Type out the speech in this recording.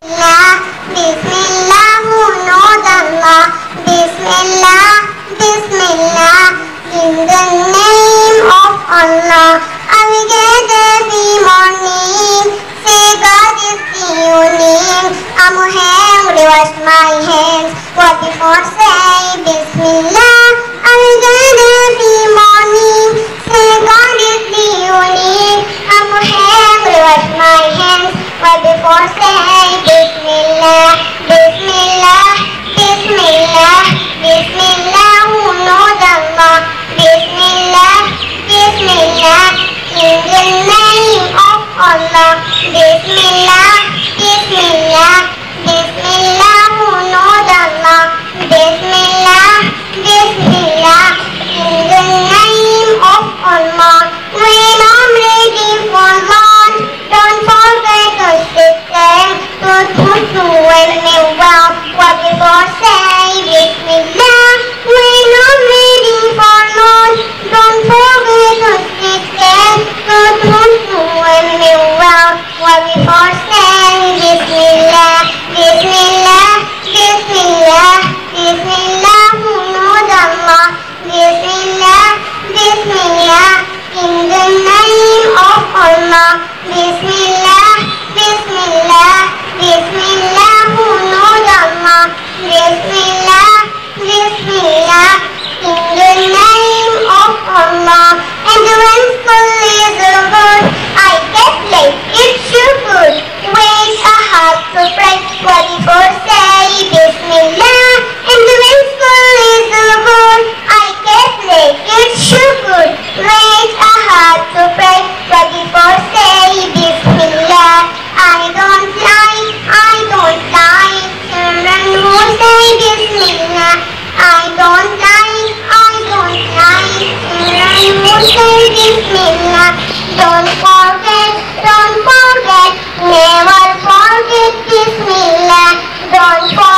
Bismillah, who knows Allah. Bismillah, Bismillah, in the name of Allah. I will gather every morning, say God is the unique. I'm hungry, wash my hands, what before say Bismillah. I will gather every morning, say God is the unique. I'm hungry, wash my hands, what before say Bismillah, Bismillah, Bismillah, Bismillah, who knows Allah. Bismillah, Bismillah, in the name of Allah. Bismillah, Bismillah, Bismillah, who knows Allah. Bismillah, Bismillah, in the name of Allah. When I'm ready for lunch, don't forget to sit there. To and me well, what before say Bismillah. When I'm ready for lunch, don't forget to sit there. To and me well, what before say Bismillah, Bismillah, Bismillah, Bismillah, who knows Allah. Bismillah, Bismillah, in the name of Allah. Bismillah, Bismillah, Bismillah, who knows Allah. Bismillah, Bismillah, in the name of Allah. And when school is over, I get late, it's so good. Wait a half to pray, what before say Bismillah. And when school is over, I get late, it's so good. Wait a half to pray, what before say Bismillah. I don't lie, children who say Bismillah. I don't lie, children who say Bismillah. Don't forget, never forget Bismillah. Don't forget.